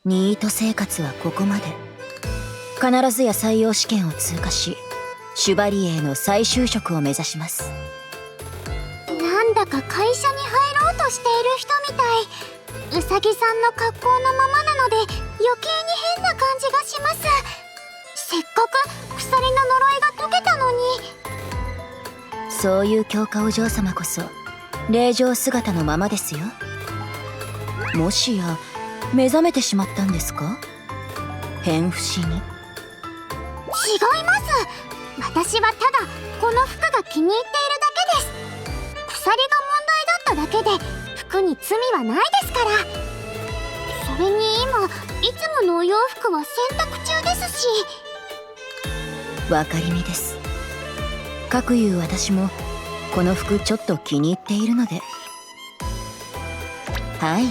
ニート生活はここまで。必ずや採用試験を通過し、シュバリエへの再就職を目指します。なんだか会社に入ろうとしている人みたい。ウサギさんの格好のままなので余計に変な感じがします。せっかく鎖の呪いが解けたのに。そういう強化お嬢様こそ霊場姿のままですよ。もしや目覚めてしまったんですか？変不思議。違います。私はただこの服が気に入っているだけです。鎖が問題だっただけで服に罪はないですから。それに今いつものお洋服は洗濯中ですし。わかりみです。かくいう私もこの服ちょっと気に入っているので。はい、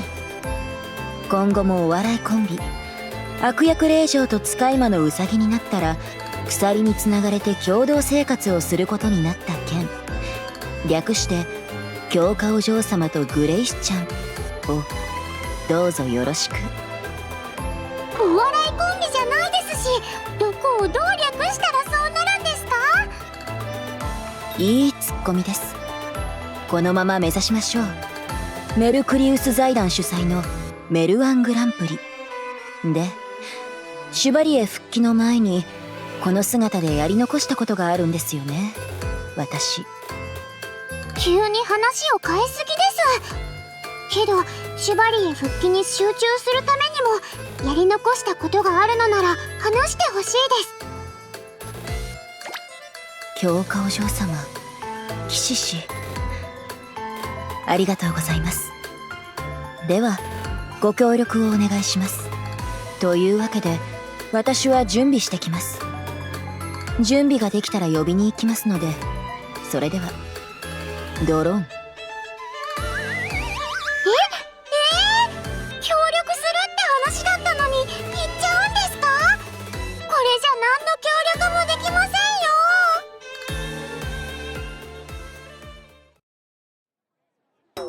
今後もお笑いコンビ悪役令嬢と使い魔のウサギになったら鎖につながれて共同生活をすることになった件、略して強化お嬢様とグレイスちゃんをどうぞよろしく。お笑いコンビじゃないですし、どこをどう略したらそうなるんですか？いいツッコミです。このまま目指しましょう。メルクリウス財団主催のメルワングランプリで、シュバリエ復帰の前にこの姿でやり残したことがあるんですよね、私。急に話を変えすぎです。けどシュバリエ復帰に集中するためにもやり残したことがあるのなら話してほしいです。強化お嬢様、騎士氏、ありがとうございます。ではご協力をお願いします。というわけで私は準備してきます。準備ができたら呼びに行きますので、それではドローン。協力するって話だったのに行っちゃうんですか？これじゃ何の協力もできませんよ。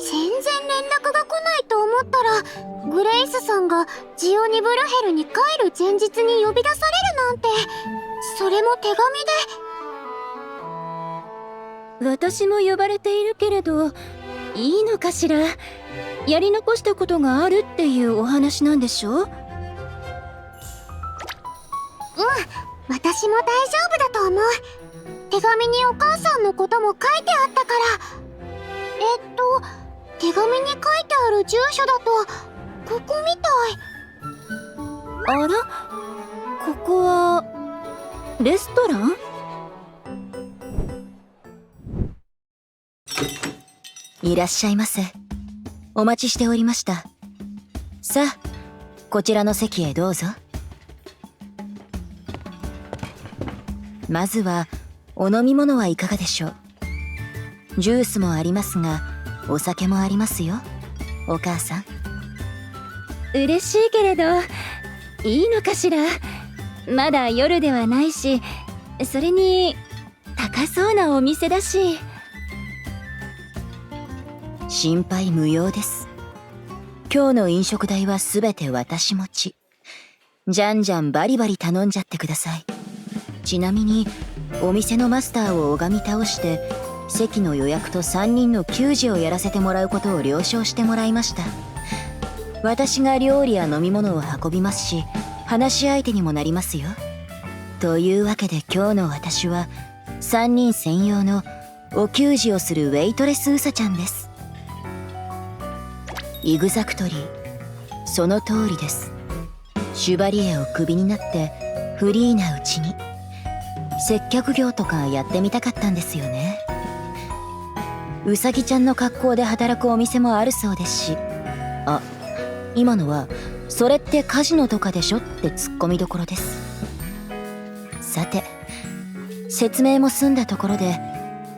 全然連絡が来ないと思ったら、グレイスさんがジオニブルヘルに帰る前日に呼び出されるなんて。それも手紙で。私も呼ばれているけれど、いいのかしら？やり残したことがあるっていうお話なんでしょ？私も大丈夫だと思う。手紙にお母さんのことも書いてあったから。手紙に書いてある住所だとここみたい。あら？ここはレストラン？いらっしゃいませ。お待ちしておりました。さあ、こちらの席へどうぞ。まずはお飲み物はいかがでしょう？ジュースもありますが、お酒もありますよ、お母さん。嬉しいけれど、いいのかしら？まだ夜ではないし、それに高そうなお店だし。心配無用です。今日の飲食代はすべて私持ち。じゃんじゃんバリバリ頼んじゃってください。ちなみにお店のマスターを拝み倒して席の予約と3人の給仕をやらせてもらうことを了承してもらいました。私が料理や飲み物を運びますし、話し相手にもなりますよ。というわけで今日の私は3人専用のお給仕をするウェイトレスウサちゃんです。イグザクトリー、その通りです。シュバリエをクビになってフリーなうちに接客業とかやってみたかったんですよね。ウサギちゃんの格好で働くお店もあるそうですし。あ、今のはそれってカジノとかでしょってツッコミどころです。さて、説明も済んだところで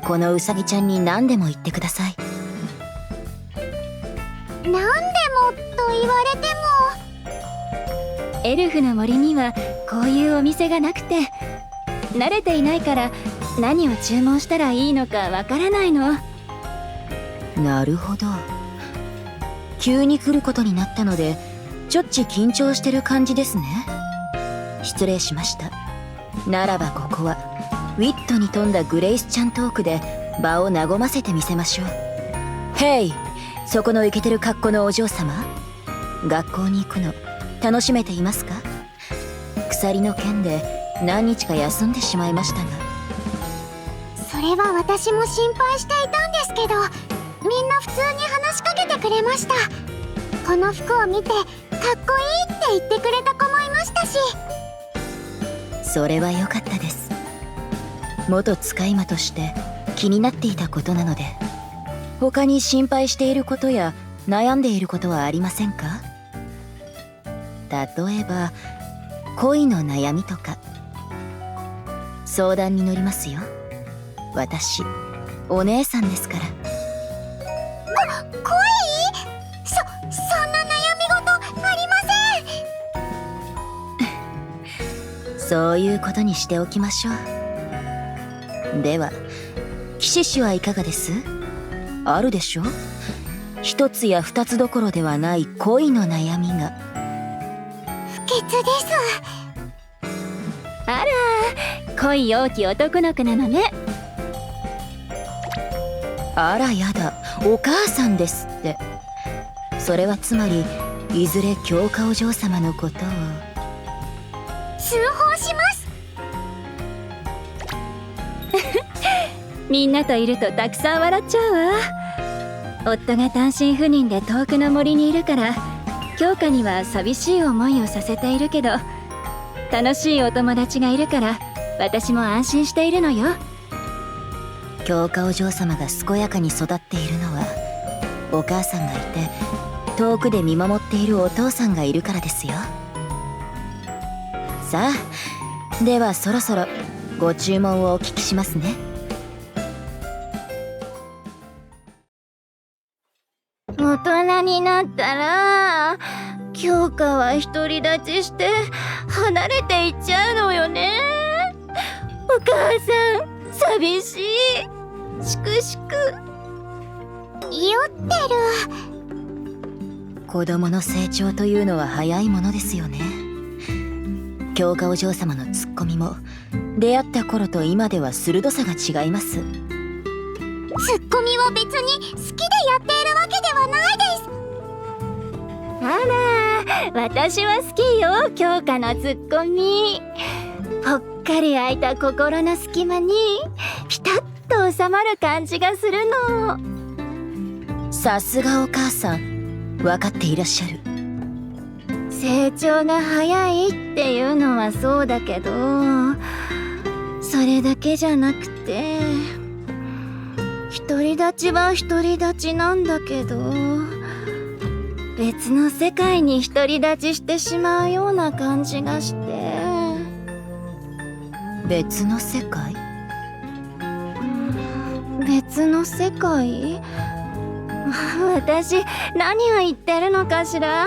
このウサギちゃんに何でも言ってください。何でもと言われても。エルフの森にはこういうお店がなくて、慣れていないから何を注文したらいいのかわからないの。なるほど。急に来ることになったのでちょっち緊張してる感じですね。失礼しました。ならばここはウィットに富んだグレイスちゃんトークで場を和ませてみせましょう。ヘイ、そこのイケてる格好のお嬢様、学校に行くの楽しめていますか？鎖の件で何日か休んでしまいましたが。それは私も心配していたんですけど、みんな普通に話しかけてくれました。この服を見てかっこいいって言ってくれた子もいましたし。それは良かったです。元使い魔として気になっていたことなので。他に心配していることや悩んでいることはありませんか？例えば恋の悩みとか。相談に乗りますよ。私お姉さんですから。恋？そんな悩み事ありません。そういうことにしておきましょう。では騎士氏はいかがです？あるでしょ？一つや二つどころではない恋の悩みが。不潔です。あら、恋多き男の子なのね。あらやだ、お母さんですって。それはつまりいずれ強化お嬢様のことを。通報します。みんなといるとたくさん笑っちゃうわ。夫が単身赴任で遠くの森にいるから、強化には寂しい思いをさせているけど、楽しいお友達がいるから私も安心しているのよ。強化お嬢様が健やかに育っているのは、お母さんがいて遠くで見守っているお父さんがいるからですよ。さあ、ではそろそろご注文をお聞きしますね。大人になったら強化は独り立ちして離れていっちゃうのよね。お母さん寂しい。しくしく。酔ってる。子供の成長というのは早いものですよね。強化お嬢様のツッコミも出会った頃と今では鋭さが違います。ツッコミは別に好きでやっているわけではないです。あら、私は好きよ、強化のツッコミ。ぽっかり開いた心の隙間にピタッと収まる感じがするの。さすがお母さん、分かっていらっしゃる。成長が早いっていうのはそうだけど、それだけじゃなくて、独り立ちは独り立ちなんだけど、別の世界に独り立ちしてしまうような感じがして。別の世界？別の世界？私何を言ってるのかしら。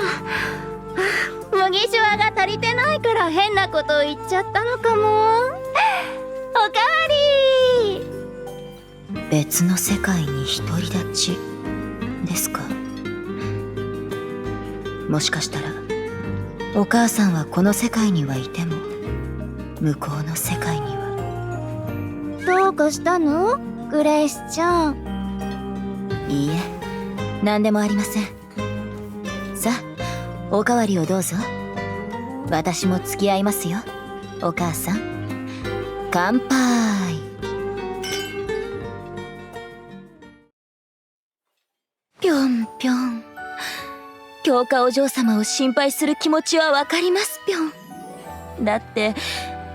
麦しわが足りてないから変なことを言っちゃったのかも。おかわり。別の世界に独り立ちですか。もしかしたらお母さんはこの世界にはいても向こうの世界には。どうかしたの？グレイスちゃん。いいえ、何でもありません。さあ、おかわりをどうぞ。私も付き合いますよ、お母さん。乾杯。ぴょんぴょん。強化お嬢様を心配する気持ちはわかりますぴょん。だって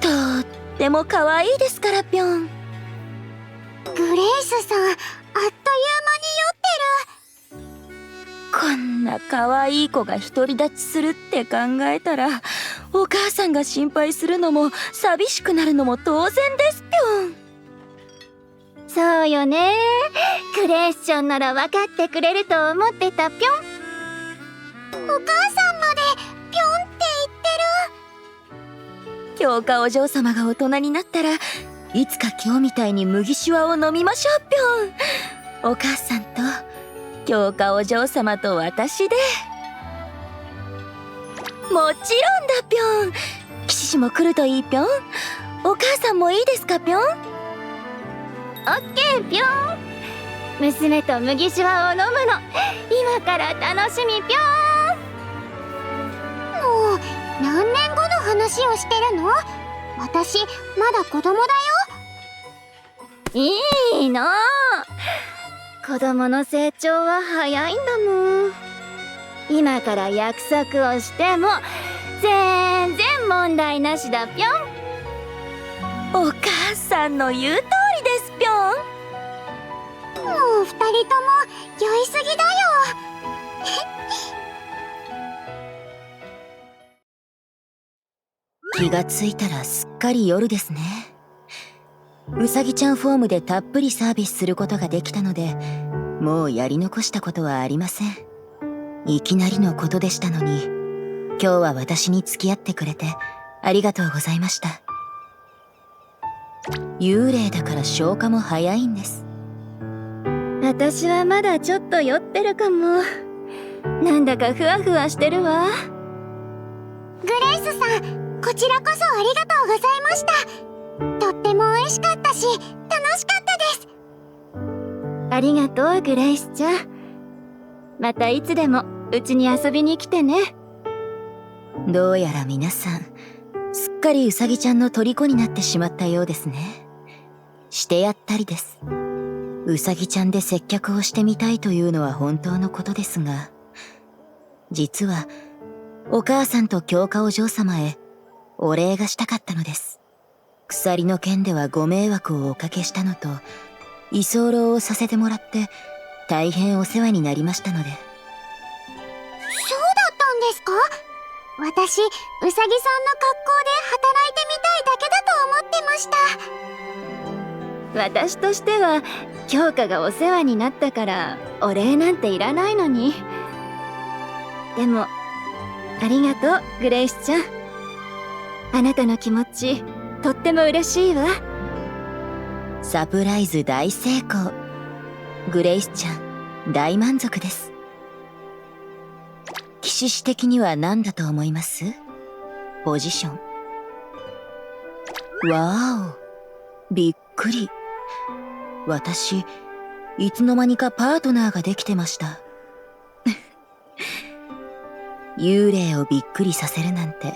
とっても可愛いですからぴょん。グレイスさん、あっという間に酔ってる。こんな可愛い子が独り立ちするって考えたら、お母さんが心配するのも寂しくなるのも当然ですぴょん。そうよね。グレイスちゃんなら分かってくれると思ってたぴょん。お母さんまでぴょんって言ってる。強化お嬢様が大人になったら、いつか今日みたいに麦酒を飲みましょうぴょん。お母さんと強化お嬢様と私で。もちろんだぴょん。騎士も来るといいぴょん。お母さんもいいですかぴょん。オッケーぴょん。娘と麦酒を飲むの今から楽しみぴょもう何年後の話をしてるの？私まだ子供だよ。ん。いいの。子供の成長は早いんだもん。今から約束をしても全然問題なしだぴょん。お母さんの言う通りですぴょん。もう二人とも酔いすぎだよ。気がついたらすっかり夜ですね。うさぎちゃんフォームでたっぷりサービスすることができたので、もうやり残したことはありません。いきなりのことでしたのに、今日は私に付き合ってくれてありがとうございました。幽霊だから消化も早いんです。私はまだちょっと酔ってるかも。なんだかふわふわしてるわ。グレイスさん、こちらこそありがとうございました。とっても美味しかったし、楽しかったです。ありがとうグレイスちゃん。またいつでもうちに遊びに来てね。どうやら皆さんすっかりうさぎちゃんの虜になってしまったようですね。してやったりです。うさぎちゃんで接客をしてみたいというのは本当のことですが、実はお母さんと京花お嬢様へお礼がしたかったのです。鎖の件ではご迷惑をおかけしたのと、居候をさせてもらって大変お世話になりましたので。そうだったんですか？私、うさぎさんの格好で働いてみたいだけだと思ってました。私としては京花がお世話になったからお礼なんていらないのに。でもありがとうグレイスちゃん。あなたの気持ちとっても嬉しいわ。サプライズ大成功。グレイスちゃん大満足です。騎士士的には何だと思います？ポジション。わーお、びっくり。私いつの間にかパートナーができてました。幽霊をびっくりさせるなんて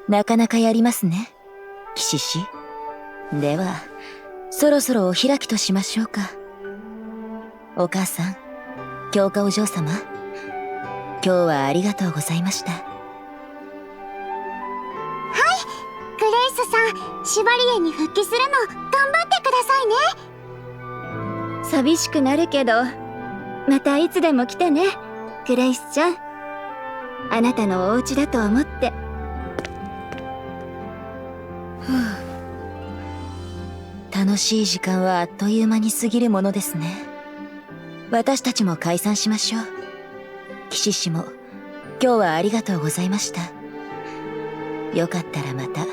なかなかやりますね、騎士士。ではそろそろお開きとしましょうか。お母さん、京花お嬢様、今日はありがとうございました。はい、グレイスさん、シュバリエに復帰するの頑張ってくださいね。寂しくなるけどまたいつでも来てねグレイスちゃん。あなたのお家だと思って。楽しい時間はあっという間に過ぎるものですね。私たちも解散しましょう。騎士士も今日はありがとうございました。よかったらまた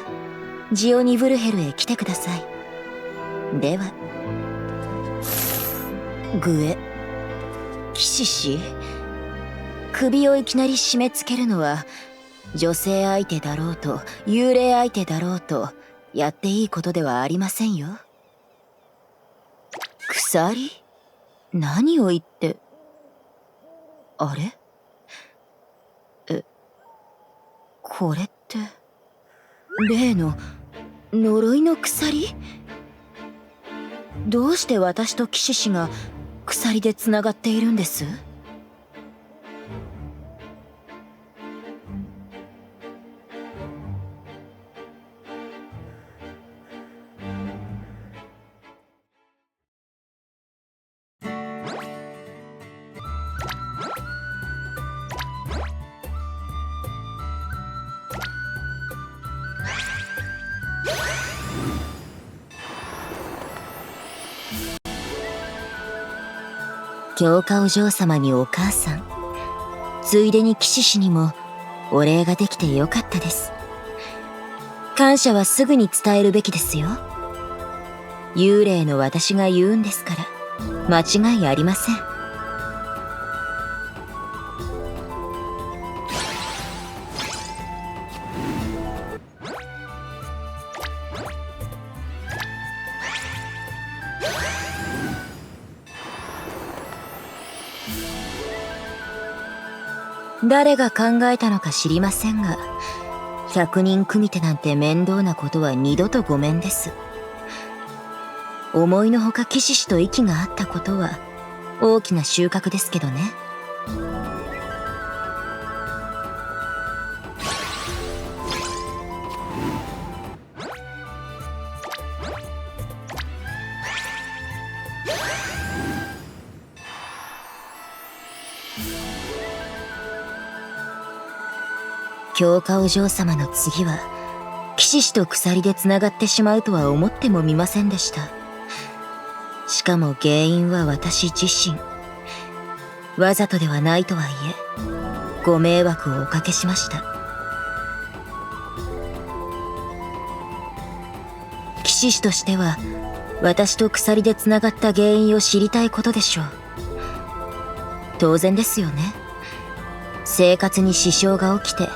ジオニブルヘルへ来てください。では。グエ、騎士士、首をいきなり締め付けるのは女性相手だろうと幽霊相手だろうとやっていいことではありませんよ。鎖？何を言って。あれ？これって例の呪いの鎖？どうして私と騎士士が鎖でつながっているんです？京花お嬢様にお母さん、ついでに騎士士にもお礼ができてよかったです。感謝はすぐに伝えるべきですよ。幽霊の私が言うんですから間違いありません。誰が考えたのか知りませんが、100人組手なんて面倒なことは二度とごめんです。思いのほか騎士と息が合ったことは大きな収穫ですけどね。強化お嬢様の次は騎士と鎖でつながってしまうとは思ってもみませんでした。しかも原因は私自身。わざとではないとはいえご迷惑をおかけしました。騎士としては私と鎖でつながった原因を知りたいことでしょう。当然ですよね。生活に支障が起きて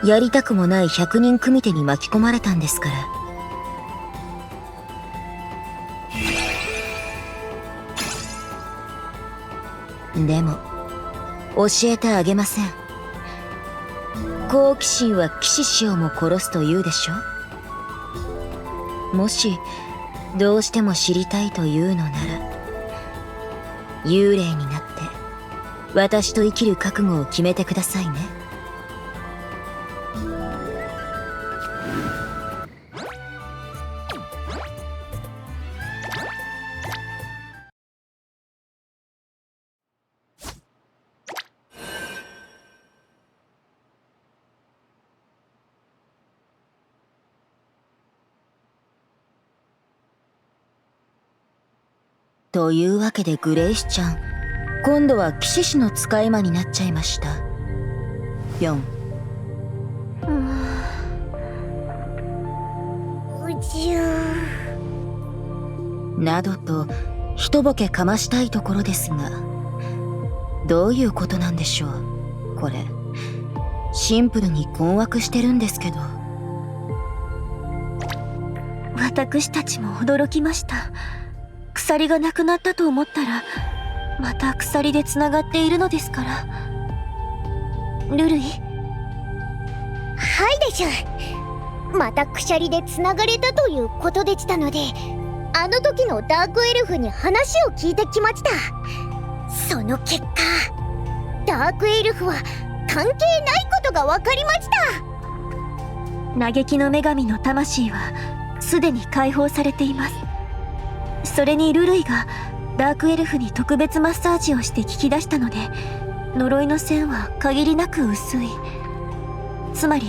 やりたくもない100人組手に巻き込まれたんですから。でも教えてあげません。好奇心は騎士師をも殺すというでしょ。もしどうしても知りたいというのなら、幽霊になって私と生きる覚悟を決めてくださいね。というわけでグレイスちゃん、今度は騎士師の使い魔になっちゃいました。4。などと一ボケかましたいところですが、どういうことなんでしょうこれ。シンプルに困惑してるんですけど。私たちも驚きました。鎖がなくなったと思ったらまた鎖でつながっているのですから。ルルイ。はいでしょ。また鎖でつながれたということでしたので、あの時のダークエルフに話を聞いてきました。その結果、ダークエルフは関係ないことが分かりました。嘆きの女神の魂はすでに解放されています。それにルルイがダークエルフに特別マッサージをして聞き出したので、呪いの線は限りなく薄い。つまり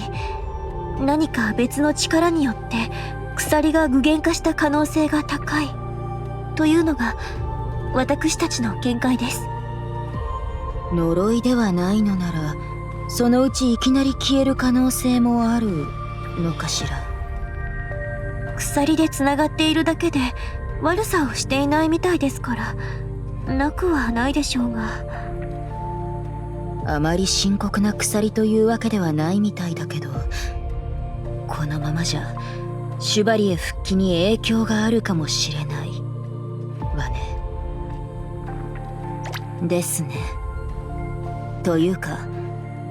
何か別の力によって鎖が具現化した可能性が高いというのが私たちの見解です。呪いではないのなら、そのうちいきなり消える可能性もあるのかしら。鎖でつながっているだけで悪さをしていないみたいですから、なくはないでしょうが。あまり深刻な鎖というわけではないみたいだけど、このままじゃシュバリエ復帰に影響があるかもしれないわね。ですね。というか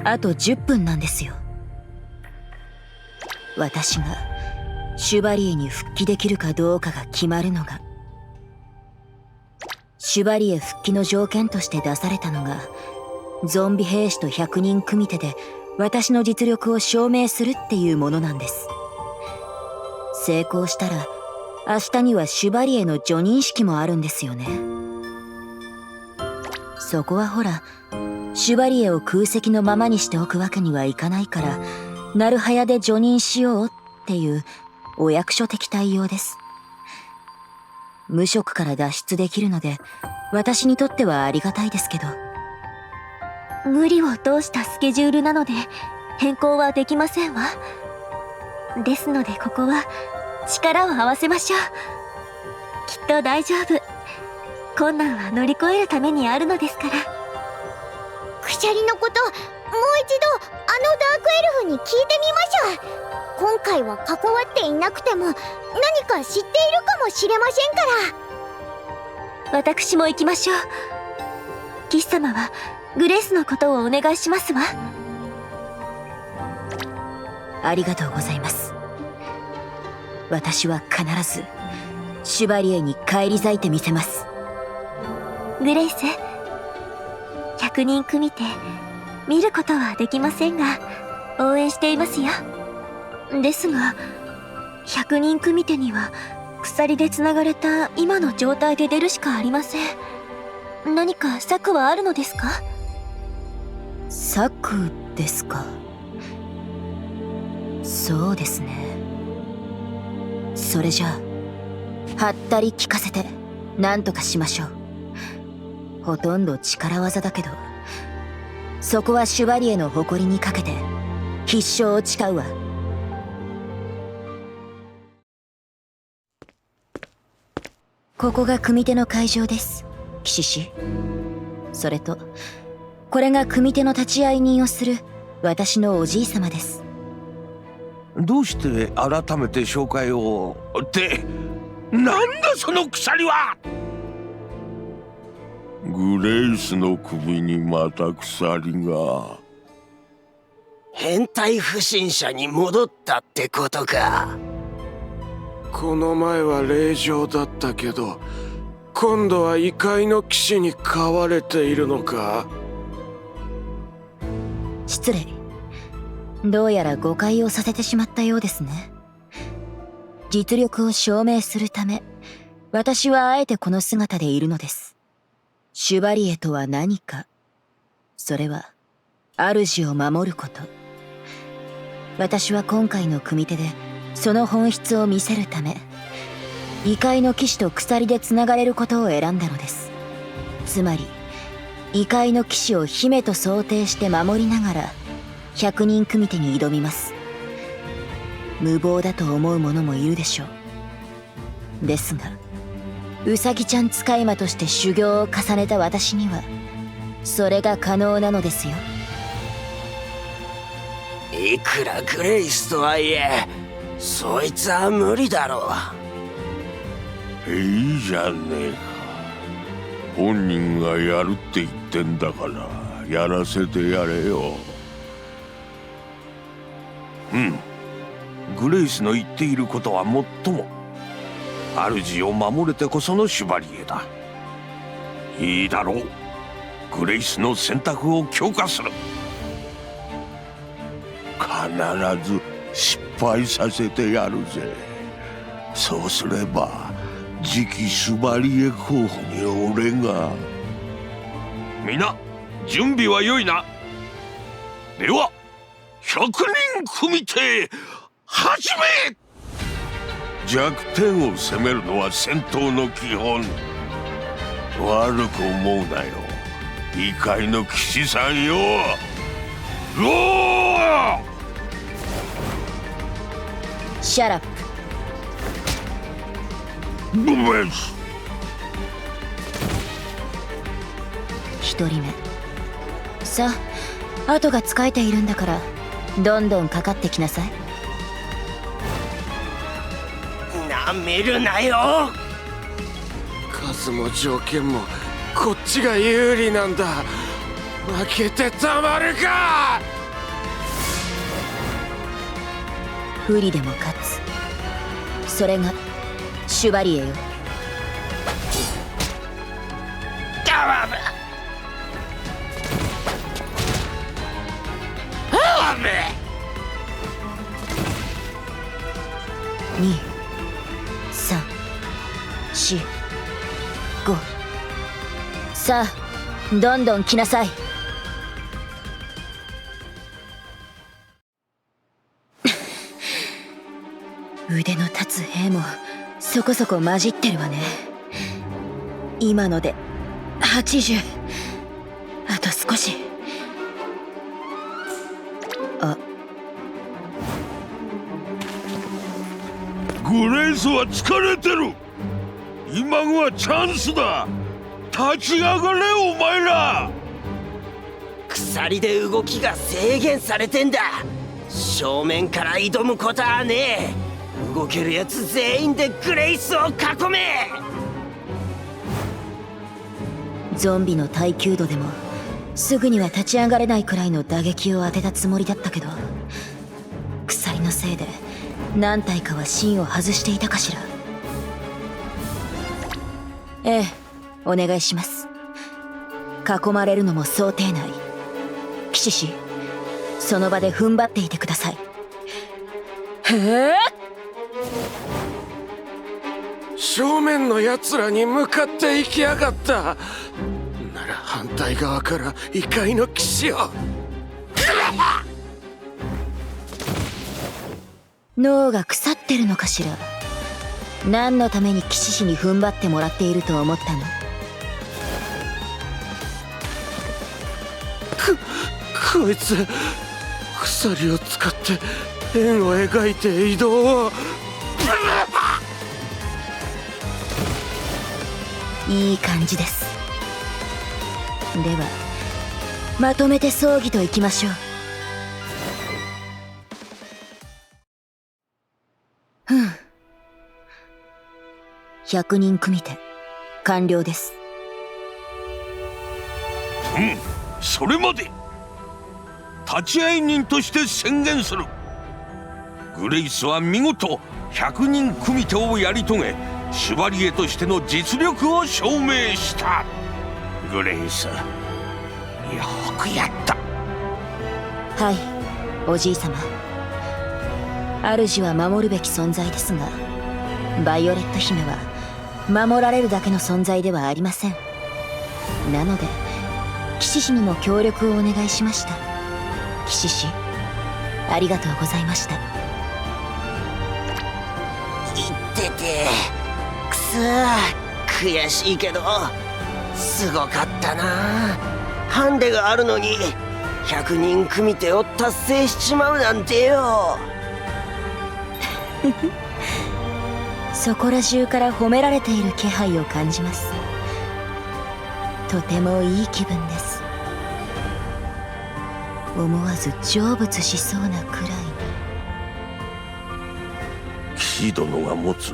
あと10分なんですよ。私がシュバリエに復帰できるかどうかが決まるのが。シュバリエ復帰の条件として出されたのが、ゾンビ兵士と100人組手で私の実力を証明するっていうものなんです。成功したら明日にはシュバリエの叙任式もあるんですよね。そこはほら、シュバリエを空席のままにしておくわけにはいかないから、なるはやで叙任しようっていうお役所的対応です。無職から脱出できるので私にとってはありがたいですけど。無理を通したスケジュールなので変更はできませんわ。ですのでここは力を合わせましょう。きっと大丈夫。困難は乗り越えるためにあるのですから。鎖のこと、もう一度あのダークエルフに聞いてみましょう。今回は関わっていなくても何か知っているかもしれませんから。私も行きましょう。騎士様はグレイスのことをお願いしますわ。ありがとうございます。私は必ずシュバリエに返り咲いてみせます。グレイス、百人組手見ることはできませんが応援していますよ。ですが百人組手には鎖でつながれた今の状態で出るしかありません。何か策はあるのですか？策ですか。そうですね。それじゃあはったり聞かせて何とかしましょう。ほとんど力技だけど、そこはシュバリエの誇りにかけて必勝を誓うわ。ここが組手の会場です、騎士氏。それとこれが組手の立会人をする私のおじいさまです。どうして改めて紹介をってなんだその鎖は。グレイスの首にまた鎖が。変態不審者に戻ったってことか。この前は霊場だったけど今度は異界の騎士に飼われているのか。失礼。どうやら誤解をさせてしまったようですね。実力を証明するため私はあえてこの姿でいるのです。シュバリエとは何か。それは主を守ること。私は今回の組手でその本質を見せるため異界の騎士と鎖でつながれることを選んだのです。つまり異界の騎士を姫と想定して守りながら百人組手に挑みます。無謀だと思う者もいるでしょう。ですがウサギちゃん使い魔として修行を重ねた私にはそれが可能なのですよ。いくらグレイスとはいえそいつは無理だろう。いいじゃねえか。本人がやるって言ってんだからやらせてやれよ。グレイスの言っていることはもっとも主を守れてこそのシュバリエだ。いいだろう。グレイスの選択を強化する。必ず失敗させてやるぜ。そうすれば次期シュバリエ候補に俺が。みんな準備は良いな。では百人組手始め。弱点を攻めるのは戦闘の基本。悪く思うなよ、異界の騎士さんよ。うおー！シャラップ。ブベス。一人目。さあ後が使えているんだからどんどんかかってきなさい。なめるなよ。数も条件もこっちが有利なんだ。負けてたまるか。不利でも勝つ。それがシュバリエよ。2、3、4、5。さあどんどん来なさい。腕の立つ兵もそこそこ混じってるわね。今ので80。あと少し。グレイスは疲れてる。今はチャンスだ。立ち上がれお前ら。鎖で動きが制限されてんだ。正面から挑むことはねえ。動けるやつ全員でグレイスを囲め。ゾンビの耐久度でもすぐには立ち上がれないくらいの打撃を当てたつもりだったけど、鎖のせいで何体かは芯を外していたかしら。ええ、お願いします。囲まれるのも想定内。騎士氏、その場で踏ん張っていてください。へえ、正面の奴らに向かって行きやがった。なら反対側から異界の騎士を。脳が腐ってるのかしら。何のために騎士氏に踏ん張ってもらっていると思ったの？こいつ鎖を使って円を描いて移動を。いい感じです。ではまとめて葬儀といきましょう。100人組手完了です。それまで立会人として宣言する。グレイスは見事100人組手をやり遂げ、シュバリエとしての実力を証明した。グレイス、よくやった。はい、おじい様。主は守るべき存在ですが、バイオレット姫は守られるだけの存在ではありません。なので騎士氏にも協力をお願いしました。騎士氏、ありがとうございました。言っててくそー、悔しいけどすごかったな。ハンデがあるのに100人組手を達成しちまうなんてよ。そこら中から褒められている気配を感じます。とてもいい気分です。思わず成仏しそうなくらいに。騎士殿が持つ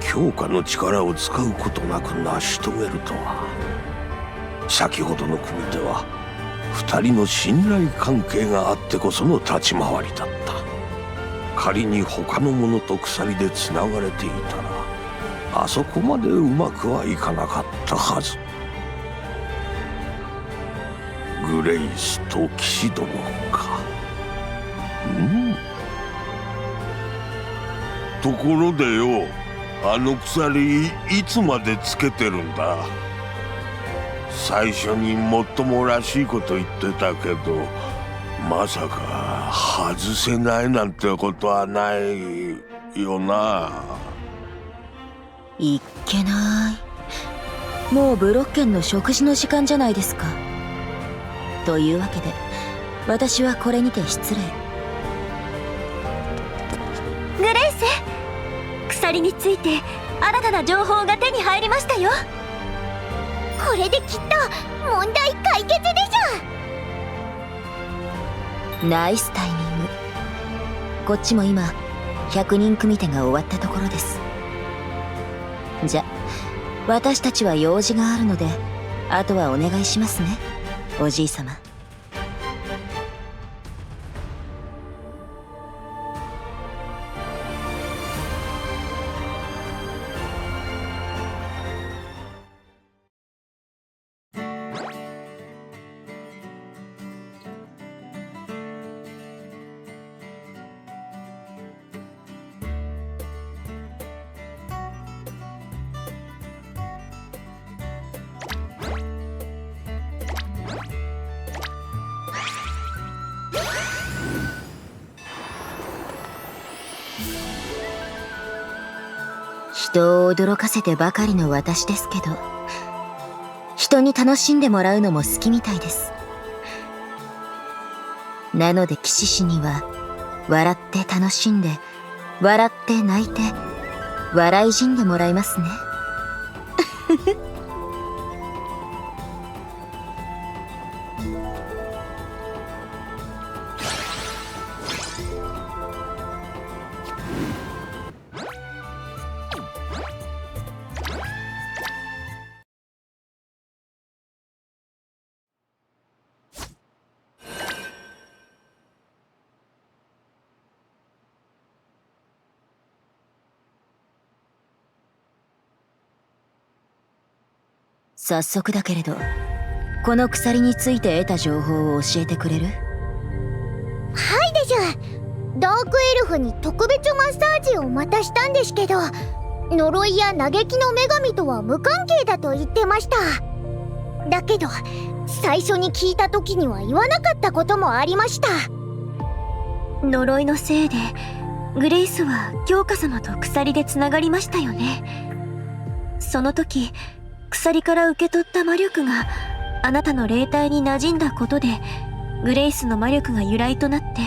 強化の力を使うことなく成し遂げるとは。先ほどの組手は2人の信頼関係があってこその立ち回りだった。仮に他の者と鎖でつながれていたら、あそこまでうまくはいかなかったはず。グレイスと騎士殿か。ところでよ、あの鎖いつまでつけてるんだ？最初にもっともらしいこと言ってたけど、まさか外せないなんてことはないよな。いっけない。もうブロッケンの食事の時間じゃないですか。というわけで私はこれにて失礼。グレイス、鎖について新たな情報が手に入りましたよ。これできっと問題解決でしょ。ナイスタイミング。こっちも今100人組手が終わったところです。じゃ、私たちは用事があるので、あとはお願いしますね、おじい様。人を驚かせてばかりの私ですけど、人に楽しんでもらうのも好きみたいです。なので騎士氏には笑って楽しんで、笑って泣いて、笑い死んでもらいますね。早速だけれど、この鎖について得た情報を教えてくれる？はいでしゅ。ダークエルフに特別マッサージをまたしたんですけど、呪いや嘆きの女神とは無関係だと言ってました。だけど最初に聞いた時には言わなかったこともありました。呪いのせいでグレイスは京香様と鎖でつながりましたよね。その時鎖から受け取った魔力があなたの霊体に馴染んだことで、グレイスの魔力が由来となって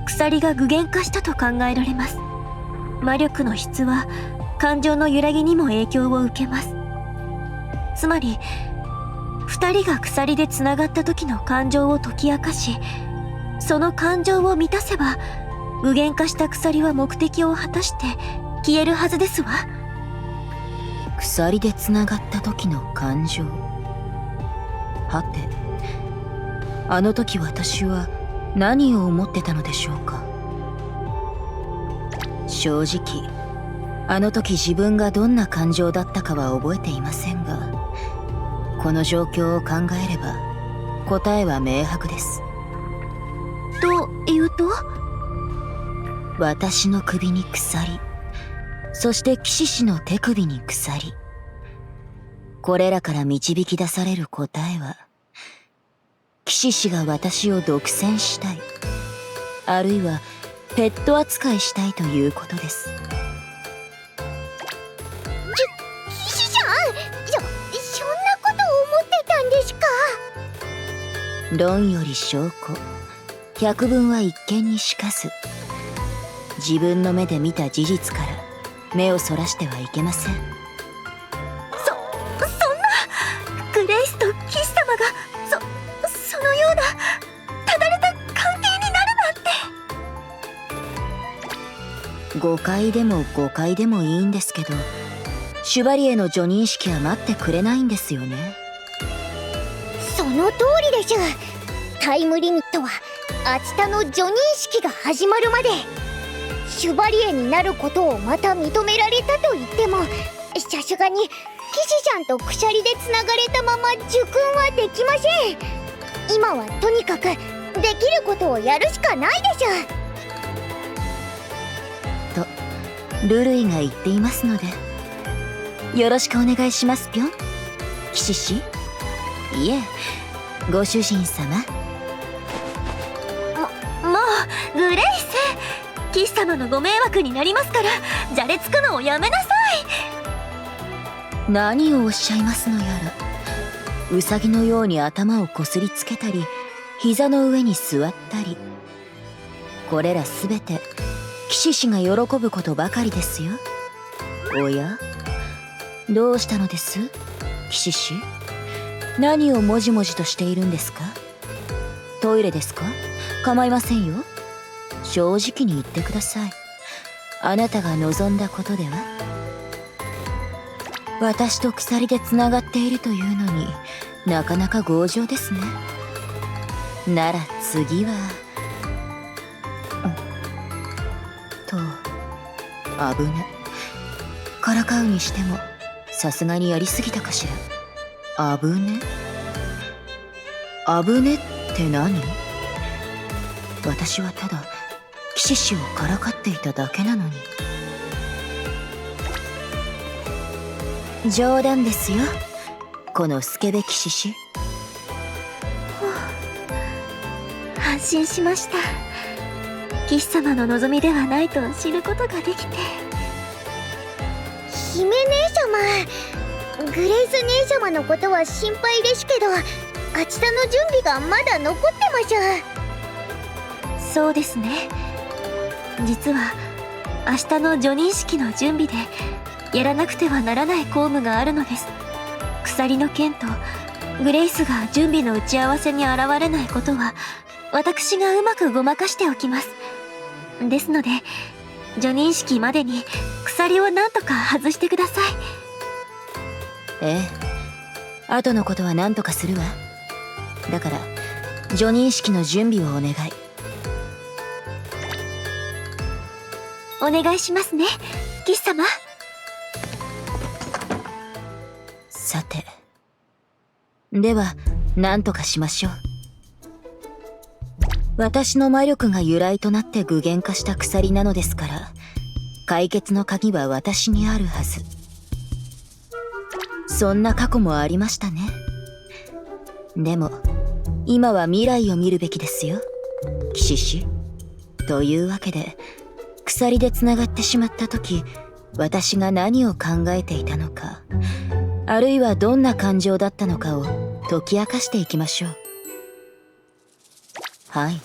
鎖が具現化したと考えられます。魔力の質は感情の揺らぎにも影響を受けます。つまり2人が鎖でつながった時の感情を解き明かし、その感情を満たせば具現化した鎖は目的を果たして消えるはずですわ。鎖でつながった時の感情。はて、あの時私は何を思ってたのでしょうか。正直あの時自分がどんな感情だったかは覚えていませんが、この状況を考えれば答えは明白です。というと？私の首に鎖、そして騎士氏の手首に鎖。これらから導き出される答えは、騎士氏が私を独占したい、あるいはペット扱いしたいということです。騎士さん、そんなことを思ってたんですか？論より証拠、百聞は一見にしかず。自分の目で見た事実から目をそらしてはいけません。そんなグレイスと騎士様がそのようなただれた関係になるなんて。誤解でも誤解でもいいんですけど、シュバリエの叙任式は待ってくれないんですよね。その通りでしゅ。タイムリミットは明日の叙任式が始まるまで。シュバリエになることをまた認められたと言っても、さすがに騎士さんと鎖でつながれたまま受訓はできません。今はとにかくできることをやるしかないでしょ。とルルイが言っていますので、よろしくお願いしますぴょん。騎士氏、いえ、ご主人様。もうグレイス、騎士様のご迷惑になりますから、じゃれつくのをやめなさい。何をおっしゃいますのやら。ウサギのように頭をこすりつけたり、膝の上に座ったり、これらすべて騎士氏が喜ぶことばかりですよ。おや、どうしたのです、騎士氏？何をもじもじとしているんですか？トイレですか？構いませんよ。正直に言ってください。あなたが望んだことでは？私と鎖でつながっているというのになかなか強情ですね。なら次は、危ね。からかうにしてもさすがにやりすぎたかしら。危ねって何？私はただ騎士氏をからかっていただけなのに。冗談ですよ、このスケベ騎士氏。安心しました。騎士様の望みではないと知ることができて。姫姉様、グレイス姉様のことは心配ですけど、明日の準備がまだ残ってます。そうですね。実は明日の叙任式の準備でやらなくてはならない公務があるのです。鎖の件とグレイスが準備の打ち合わせに現れないことは私がうまくごまかしておきます。ですので叙任式までに鎖をなんとか外してください。ええ、後のことは何とかするわ。だから叙任式の準備をお願い。お願いしますね、騎士様。さて、では何とかしましょう。私の魔力が由来となって具現化した鎖なのですから、解決の鍵は私にあるはず。そんな過去もありましたね。でも今は未来を見るべきですよ、騎士氏。というわけで、鎖でつながってしまった時、私が何を考えていたのか、あるいはどんな感情だったのかを解き明かしていきましょう。はい、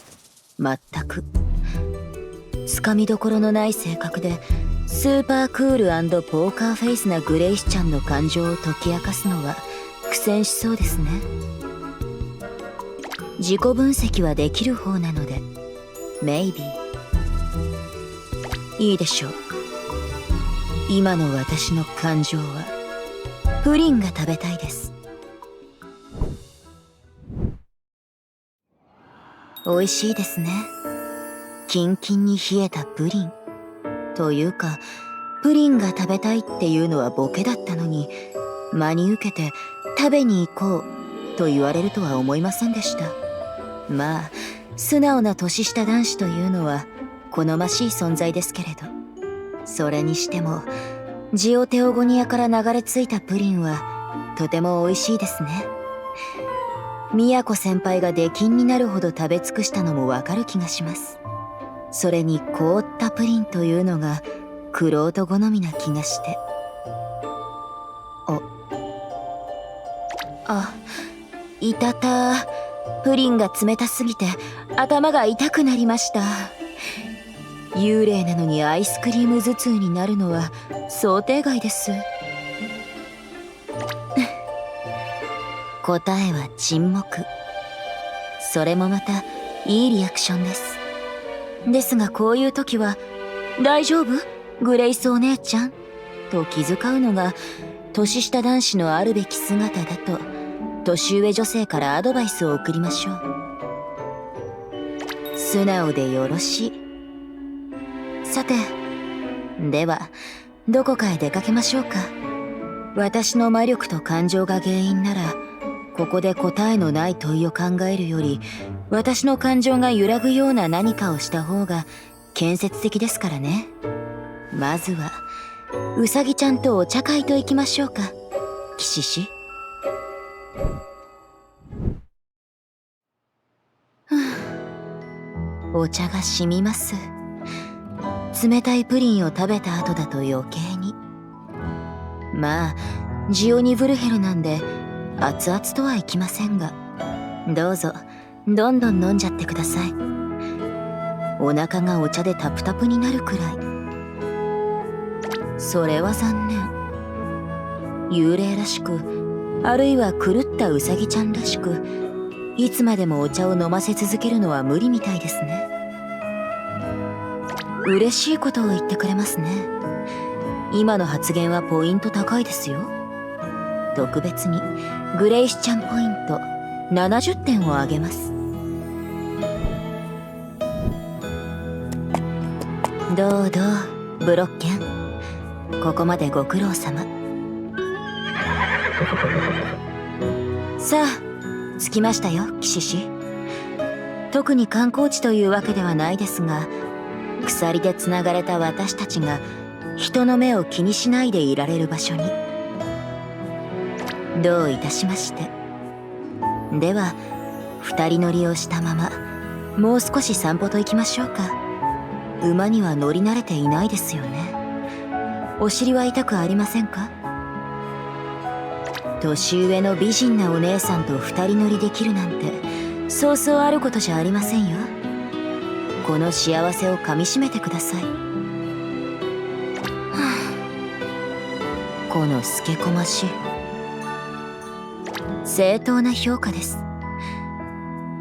全く。つかみどころのない性格でスーパークール&ポーカーフェイスなグレイスちゃんの感情を解き明かすのは苦戦しそうですね。自己分析はできる方なので Maybe いいでしょう。今の私の感情はプリンが食べたいです。美味しいですね。キンキンに冷えたプリン。というか、プリンが食べたいっていうのはボケだったのに、真に受けて食べに行こうと言われるとは思いませんでした。まあ、素直な年下男子というのは好ましい存在ですけれど、それにしてもジオテオゴニアから流れ着いたプリンはとても美味しいですね。宮子先輩が出禁になるほど食べ尽くしたのもわかる気がします。それに凍ったプリンというのが玄人好みな気がして。いたた。プリンが冷たすぎて頭が痛くなりました。幽霊なのにアイスクリーム頭痛になるのは想定外です。答えは沈黙。それもまたいいリアクションです。ですがこういう時は大丈夫？グレイスお姉ちゃんと気遣うのが年下男子のあるべき姿だと年上女性からアドバイスを送りましょう。素直でよろしい。さて、ではどこかへ出かけましょうか。私の魔力と感情が原因なら、ここで答えのない問いを考えるより、私の感情が揺らぐような何かをした方が建設的ですからね。まずはうさぎちゃんとお茶会と行きましょうか、騎士氏。お茶が染みます。冷たいプリンを食べた後だと余計に。まあジオニブルヘルなんで熱々とはいきませんが、どうぞどんどん飲んじゃってください。お腹がお茶でタプタプになるくらい。それは残念。幽霊らしく、あるいは狂ったウサギちゃんらしく、いつまでもお茶を飲ませ続けるのは無理みたいですね。嬉しいことを言ってくれますね。今の発言はポイント高いですよ。特別にグレイスちゃんポイント70点をあげます。どうどうブロッケン、ここまでご苦労様。さあ着きましたよ、騎士氏。特に観光地というわけではないですが、鎖でつながれた私たちが人の目を気にしないでいられる場所に。どういたしまして。では二人乗りをしたままもう少し散歩と行きましょうか。馬には乗り慣れていないですよね。お尻は痛くありませんか？年上の美人なお姉さんと二人乗りできるなんてそうそうあることじゃありませんよ。この幸せをかみしめてください。このスケこまし。正当な評価です。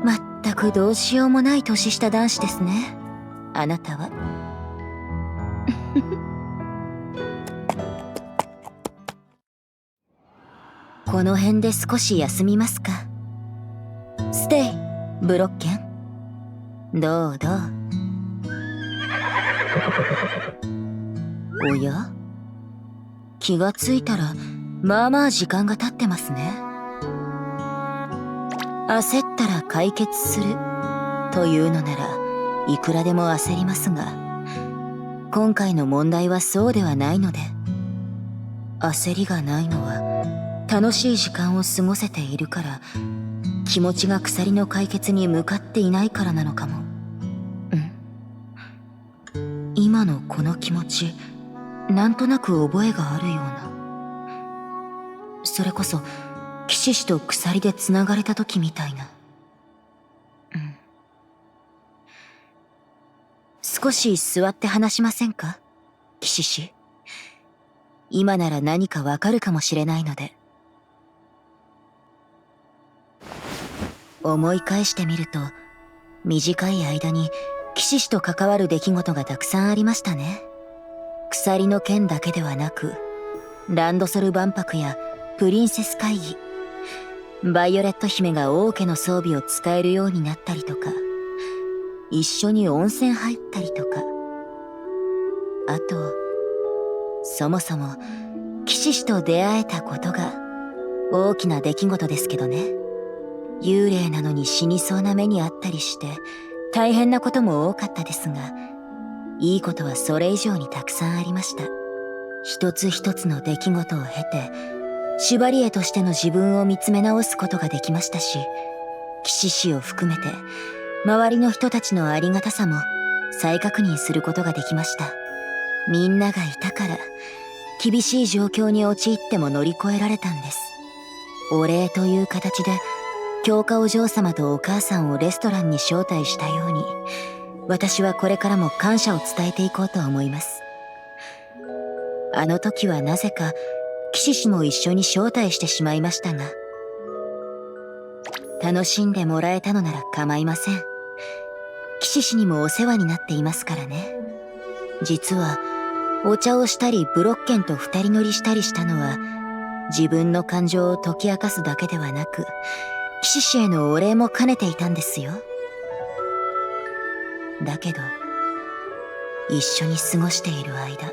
まったくどうしようもない年下男子ですね、あなたは。この辺で少し休みますか。ステイ、ブロッケン。どうどう。おや？気がついたらまあまあ時間が経ってますね。焦ったら解決するというのならいくらでも焦りますが、今回の問題はそうではないので、焦りがないのは楽しい時間を過ごせているから、気持ちが鎖の解決に向かっていないからなのかも。今のこの気持ち、なんとなく覚えがあるような。それこそ騎士氏と鎖でつながれた時みたいな。少し座って話しませんか、騎士氏。今なら何かわかるかもしれないので。思い返してみると、短い間に騎士氏と関わる出来事がたくさんありましたね。鎖の件だけではなく、ランドソル万博やプリンセス会議、バイオレット姫が王家の装備を使えるようになったりとか、一緒に温泉入ったりとか、あとそもそも騎士氏と出会えたことが大きな出来事ですけどね。幽霊なのに死にそうな目にあったりして大変なことも多かったですが、いいことはそれ以上にたくさんありました。一つ一つの出来事を経てシュバリエとしての自分を見つめ直すことができましたし、騎士氏を含めて周りの人たちのありがたさも再確認することができました。みんながいたから厳しい状況に陥っても乗り越えられたんです。お礼という形で強化お嬢様とお母さんをレストランに招待したように、私はこれからも感謝を伝えていこうと思います。あの時はなぜか騎士氏も一緒に招待してしまいましたが、楽しんでもらえたのなら構いません。騎士氏にもお世話になっていますからね。実はお茶をしたりブロッケンと二人乗りしたりしたのは、自分の感情を解き明かすだけではなく、騎士氏へのお礼も兼ねていたんですよ。だけど一緒に過ごしている間、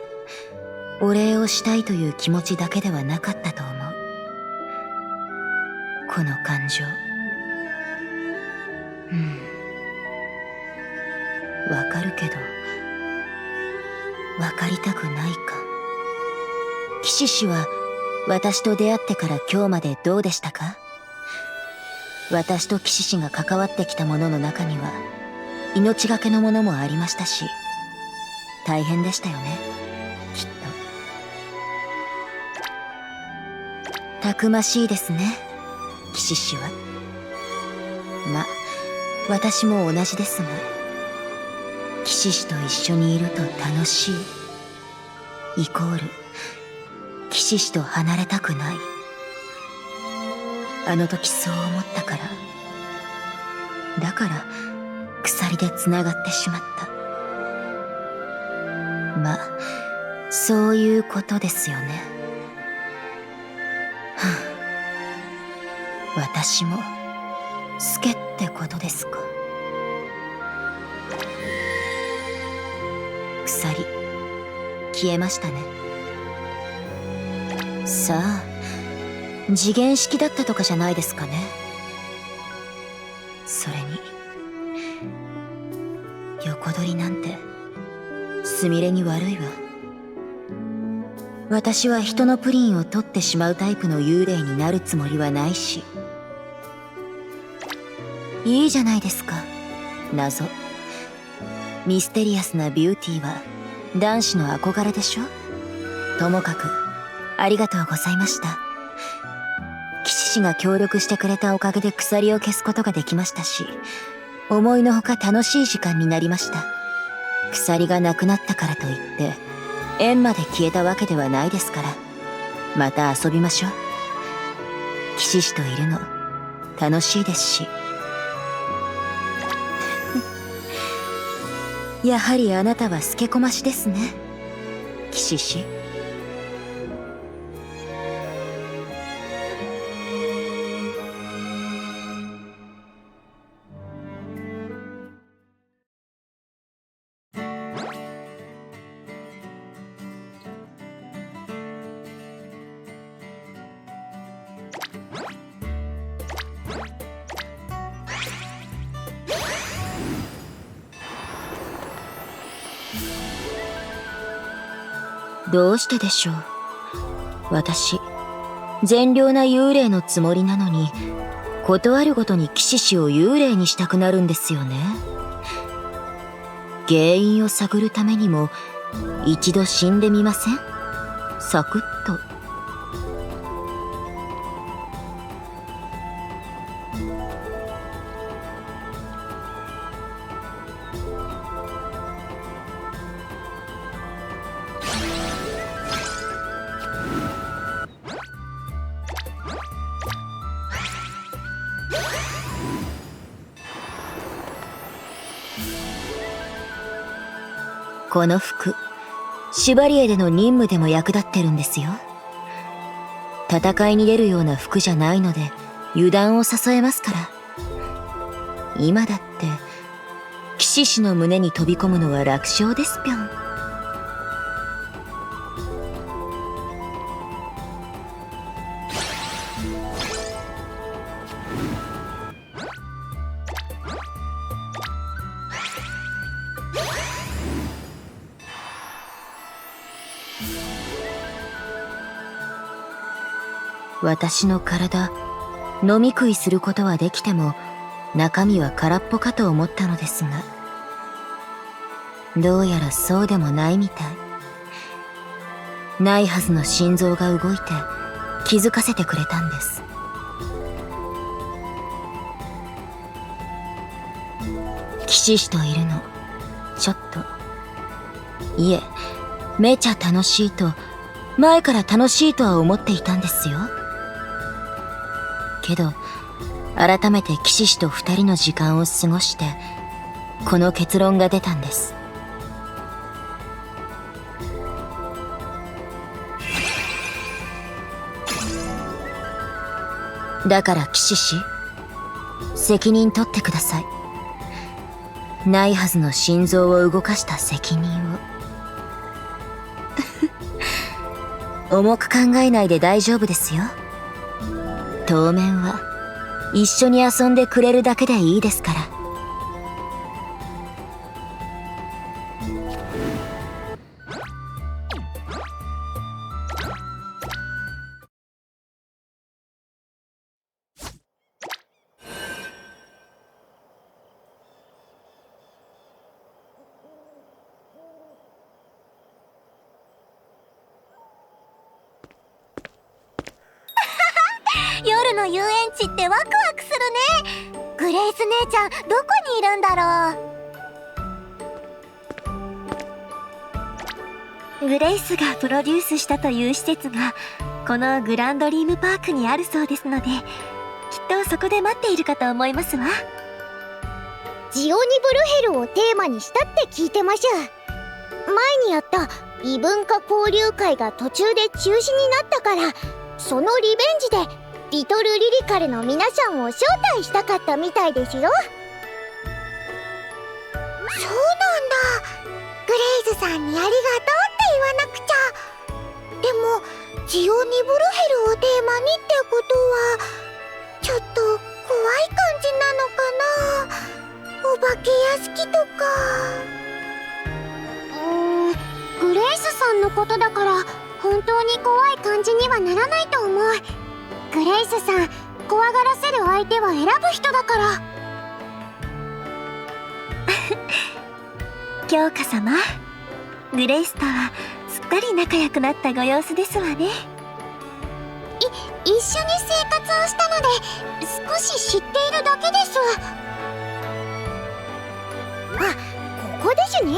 お礼をしたいという気持ちだけではなかったと思う。この感情、わかるけどわかりたくないか。騎士氏は私と出会ってから今日までどうでしたか？私と騎士氏が関わってきたものの中には命がけのものもありましたし、大変でしたよね、きっと。たくましいですね、騎士氏は。私も同じですが、騎士氏と一緒にいると楽しいイコール騎士氏と離れたくない。あの時そう思ったから、だから鎖でつながってしまった。そういうことですよね。私もスケってことですか。鎖消えましたね。さあ、次元式だったとかじゃないですかね。それに横取りなんてすみれに悪いわ。私は人のプリンを取ってしまうタイプの幽霊になるつもりはないし。いいじゃないですか、謎。ミステリアスなビューティーは男子の憧れでしょ。ともかくありがとうございました。騎士氏が協力してくれたおかげで鎖を消すことができましたし、思いのほか楽しい時間になりました。鎖がなくなったからといって縁まで消えたわけではないですから、また遊びましょう。騎士氏といるの楽しいですし。やはりあなたはスケコマシですね、騎士氏。どうしてでしょう。私善良な幽霊のつもりなのに、ことあるごとに騎士氏を幽霊にしたくなるんですよね。原因を探るためにも一度死んでみません？サクッと。この服、シュバリエでの任務でも役立ってるんですよ。戦いに出るような服じゃないので油断を誘えますから。今だって騎士氏の胸に飛び込むのは楽勝ですぴょん。私の体、飲み食いすることはできても中身は空っぽかと思ったのですが、どうやらそうでもないみたい。ないはずの心臓が動いて気づかせてくれたんです。騎士氏といるのちょっと、いえめちゃ楽しいと、前から楽しいとは思っていたんですよ。けど改めて騎士氏と2人の時間を過ごしてこの結論が出たんです。だから騎士氏、責任取ってください。ないはずの心臓を動かした責任を重く考えないで大丈夫ですよ。当面は一緒に遊んでくれるだけでいいですから。夜の遊園地ってワクワクするね。グレイス姉ちゃんどこにいるんだろう。グレイスがプロデュースしたという施設がこのグランドリームパークにあるそうですので、きっとそこで待っているかと思いますわ。ジオニブルヘルをテーマにしたって聞いてましゅ。前にやった異文化交流会が途中で中止になったから、そのリベンジでリトルリリカルの皆さんを招待したかったみたいですよ。そうなんだ。グレイズさんにありがとうって言わなくちゃ。でもジオニブルヘルをテーマにってことはちょっと怖い感じなのかな。お化け屋敷とか。グレイスさんのことだから本当に怖い感じにはならないと思う。グレイスさん、怖がらせる相手は選ぶ人だから。京香様、グレイスとはすっかり仲良くなったご様子ですわね。一緒に生活をしたので少し知っているだけです。あ、ここですね。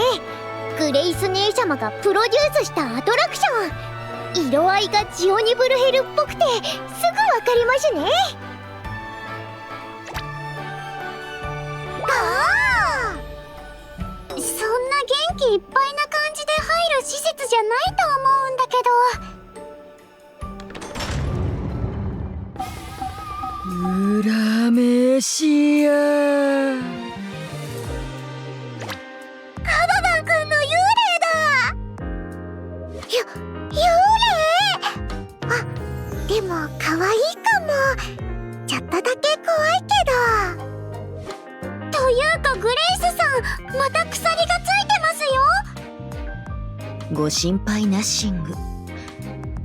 グレイス姉様がプロデュースしたアトラクション。色合いがジオニブルヘルっぽくてすぐわかりますね。そんな元気いっぱいな感じで入る施設じゃないと思うんだけど。裏飯屋。カババン君の幽霊だ。幽霊？あ、でも可愛いかも。ちょっとだけ怖いけど。というかグレイスさん、また鎖がついてますよ。ご心配ナッシング。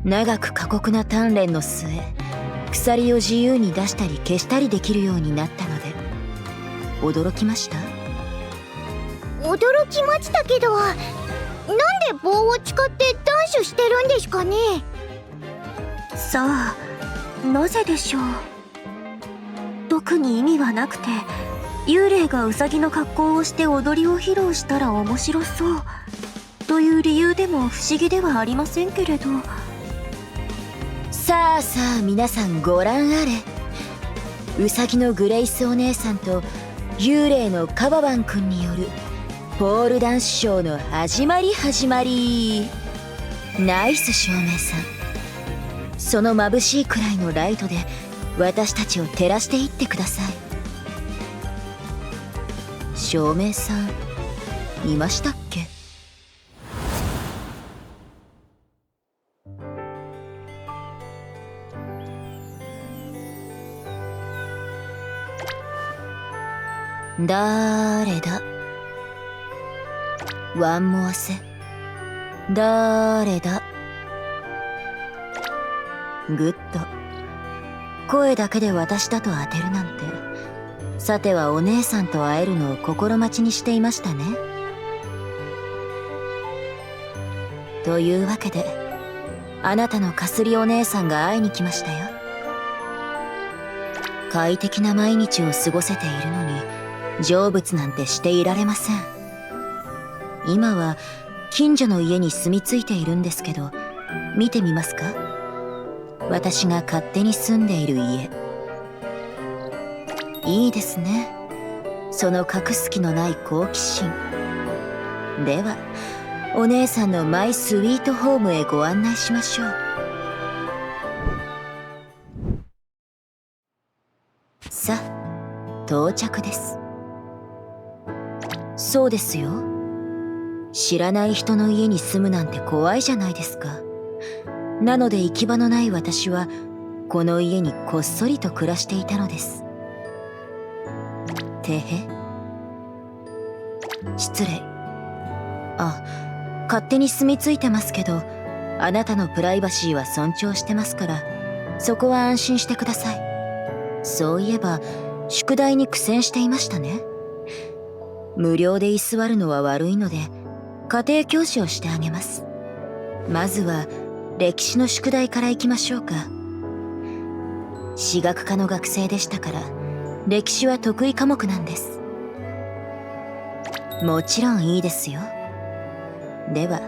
長く過酷な鍛錬の末、鎖を自由に出したり消したりできるようになったので、驚きました？驚きましたけど、なんで棒を使ってダッシュしてるんですかね。さあ、なぜでしょう。特に意味はなくて、幽霊がウサギの格好をして踊りを披露したら面白そうという理由でも不思議ではありませんけれど。さあさあ皆さんご覧あれ。ウサギのグレイスお姉さんと幽霊のカババン君によるポールダンスショーの始まり。ナイス照明さん。その眩しいくらいのライトで私たちを照らしていってください。照明さんいましたっけ？だーれだ？ワンモアセ。だーれだ？グッド。声だけで私だと当てるなんて、さてはお姉さんと会えるのを心待ちにしていましたね。というわけで、あなたのかすりお姉さんが会いに来ましたよ。快適な毎日を過ごせているのに、成仏なんてしていられません。今は近所の家に住み着いているんですけど、見てみますか？私が勝手に住んでいる家。いいですね。その隠す気のない好奇心。では、お姉さんのマイスイートホームへご案内しましょう。さあ、到着です。そうですよ。知らない人の家に住むなんて怖いじゃないですか。なので行き場のない私はこの家にこっそりと暮らしていたのです。てへ。失礼。あ、勝手に住み着いてますけど、あなたのプライバシーは尊重してますから、そこは安心してください。そういえば宿題に苦戦していましたね。無料で居座るのは悪いので家庭教師をしてあげます。まずは歴史の宿題からいきましょうか。史学科の学生でしたから歴史は得意科目なんです。もちろんいいですよ。では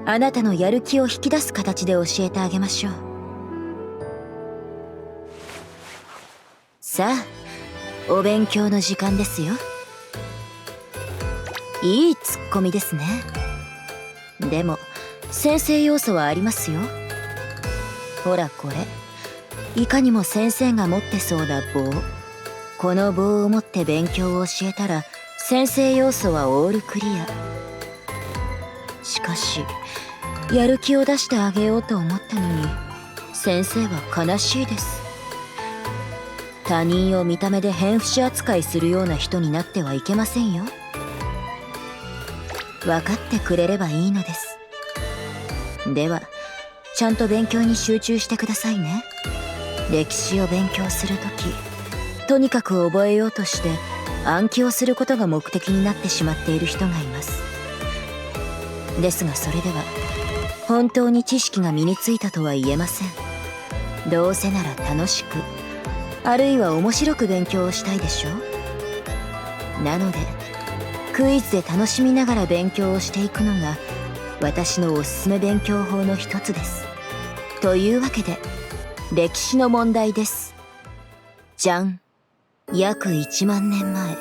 あなたのやる気を引き出す形で教えてあげましょう。さあ、お勉強の時間ですよ。いいツッコミですね。でも先生要素はありますよ。ほらこれ、いかにも先生が持ってそうな棒。この棒を持って勉強を教えたら先生要素はオールクリア。しかしやる気を出してあげようと思ったのに先生は悲しいです。他人を見た目で変不死扱いするような人になってはいけませんよ。分かってくれればいいのです。ではちゃんと勉強に集中してくださいね。歴史を勉強するとき、とにかく覚えようとして暗記をすることが目的になってしまっている人がいます。ですがそれでは本当に知識が身についたとは言えません。どうせなら楽しく、あるいは面白く勉強をしたいでしょう。なのでクイズで楽しみながら勉強をしていくのが私のおすすめ勉強法の一つです。というわけで歴史の問題です。じゃん。約1万年前、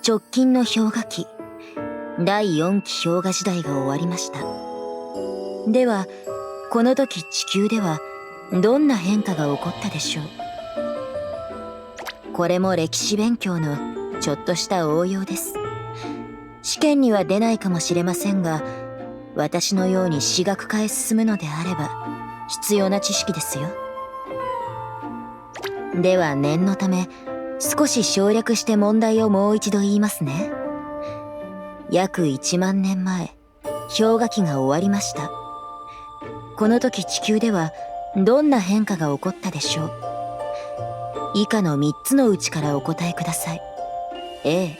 直近の氷河期、第4期氷河時代が終わりました。ではこの時地球ではどんな変化が起こったでしょう。これも歴史勉強のちょっとした応用です。試験には出ないかもしれませんが、私のように史学科へ進むのであれば必要な知識ですよ。では念のため少し省略して問題をもう一度言いますね。約1万年前、氷河期が終わりました。この時地球ではどんな変化が起こったでしょう。以下の3つのうちからお答えください。A、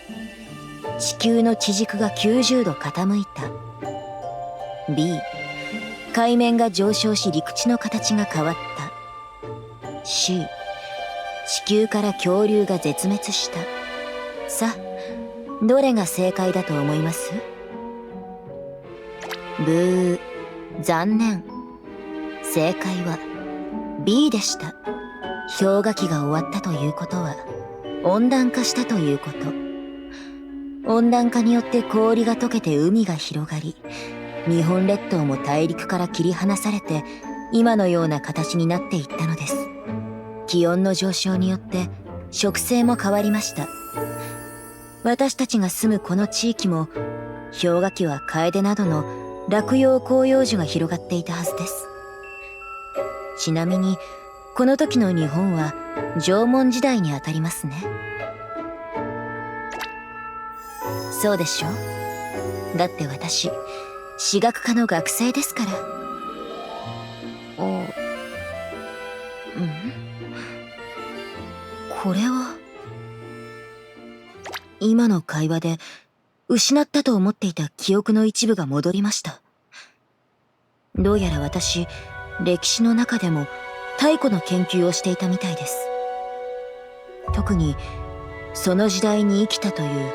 地球の地軸が90度傾いた。 B、海面が上昇し陸地の形が変わった。 C、地球から恐竜が絶滅した。さあ、どれが正解だと思います？ブー、残念。正解は B でした。氷河期が終わったということは温暖化したということ。温暖化によって氷が溶けて海が広がり、日本列島も大陸から切り離されて今のような形になっていったのです。気温の上昇によって植生も変わりました。私たちが住むこの地域も氷河期はカエデなどの落葉広葉樹が広がっていたはずです。ちなみにこの時の日本は縄文時代にあたりますね。そうでしょ？だって私史学科の学生ですから。これは今の会話で失ったと思っていた記憶の一部が戻りました。どうやら私、歴史の中でも太古の研究をしていたみたいです。特にその時代に生きたという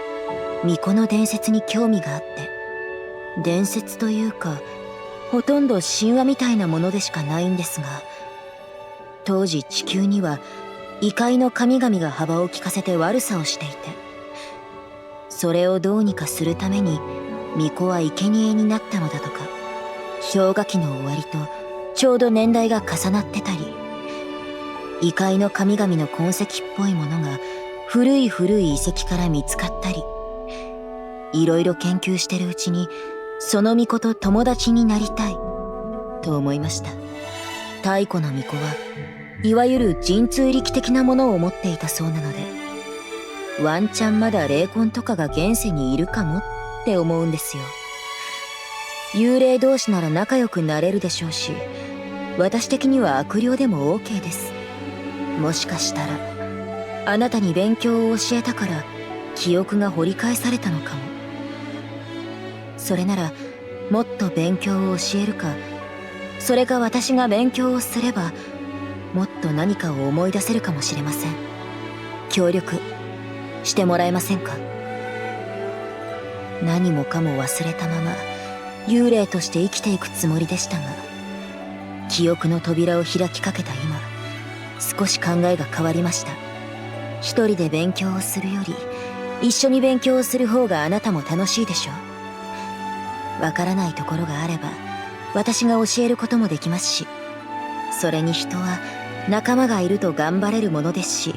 巫女の伝説に興味があって、伝説というかほとんど神話みたいなものでしかないんですが、当時地球には異界の神々が幅を利かせて悪さをしていて、それをどうにかするために巫女は生贄になったのだとか。氷河期の終わりとちょうど年代が重なってたり、異界の神々の痕跡っぽいものが古い遺跡から見つかったり、いろいろ研究してるうちにその巫女と友達になりたいと思いました。太古の巫女はいわゆる神通力的なものを持っていたそうなので、ワンチャンまだ霊魂とかが現世にいるかもって思うんですよ。幽霊同士なら仲良くなれるでしょうし、私的には悪霊でも OK です。もしかしたらあなたに勉強を教えたから記憶が掘り返されたのかも。それならもっと勉強を教えるか、それか私が勉強をすればもっと何かを思い出せるかもしれません。協力してもらえませんか？何もかも忘れたまま幽霊として生きていくつもりでしたが、記憶の扉を開きかけた今、少し考えが変わりました。一人で勉強をするより一緒に勉強をする方があなたも楽しいでしょう。わからないところがあれば私が教えることもできますし、それに人は仲間がいると頑張れるものですし、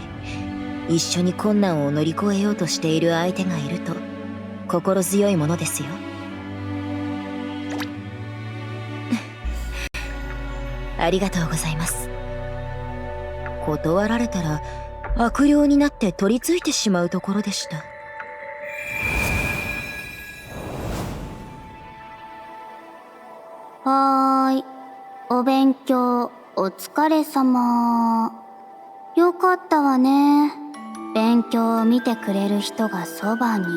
一緒に困難を乗り越えようとしている相手がいると心強いものですよ。ありがとうございます。断られたら悪霊になって取り付いてしまうところでした。はーい、お勉強お疲れ様。よかったわね。勉強を見てくれる人がそばに。っ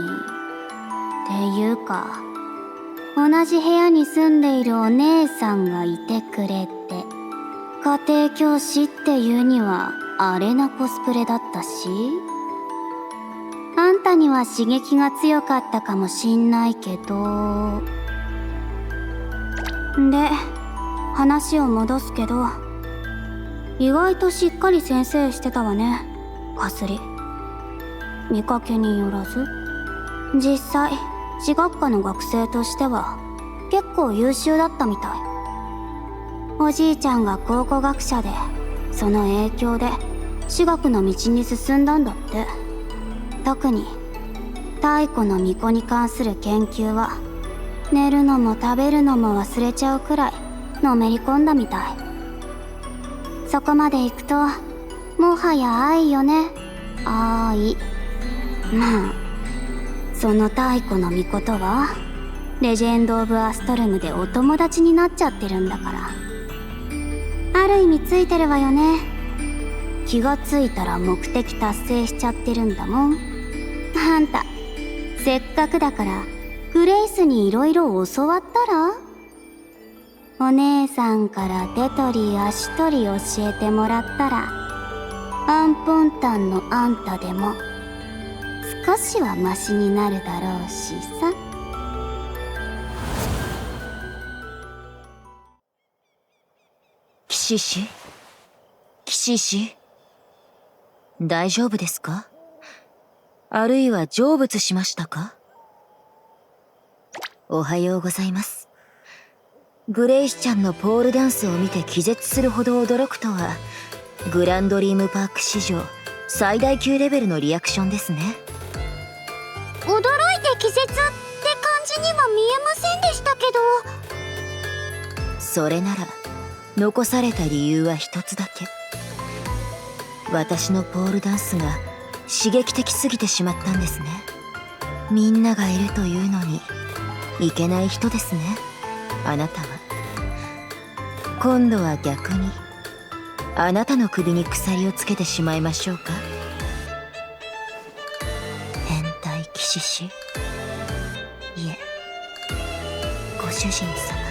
ていうか、同じ部屋に住んでいるお姉さんがいてくれて、家庭教師っていうにはあれなコスプレだったし、あんたには刺激が強かったかもしんないけど。で、話を戻すけど、意外としっかり先生してたわね、かすり。見かけによらず、実際地学科の学生としては結構優秀だったみたい。おじいちゃんが考古学者で、その影響で私学の道に進んだんだって。特に太古の巫女に関する研究は寝るのも食べるのも忘れちゃうくらいのめり込んだみたい。そこまで行くともはや愛よね。愛。まあその太古の巫女とはレジェンド・オブ・アストルムでお友達になっちゃってるんだから。ある意味ついてるわよね。気がついたら目的達成しちゃってるんだもん。あんたせっかくだからグレイスにいろいろ教わったら？お姉さんから手取り足取り教えてもらったら、アンポンタンのあんたでも少しはマシになるだろうしさ。騎士氏、大丈夫ですか？あるいは成仏しましたか？おはようございます。グレイスちゃんのポールダンスを見て気絶するほど驚くとは、グランドリームパーク史上最大級レベルのリアクションですね。驚いて気絶って感じには見えませんでしたけど。それなら残された理由は一つだけ。私のポールダンスが刺激的すぎてしまったんですね。みんながいるというのにいけない人ですね、あなたは。今度は逆にあなたの首に鎖をつけてしまいましょうか。変態騎士氏、いえ、ご主人様。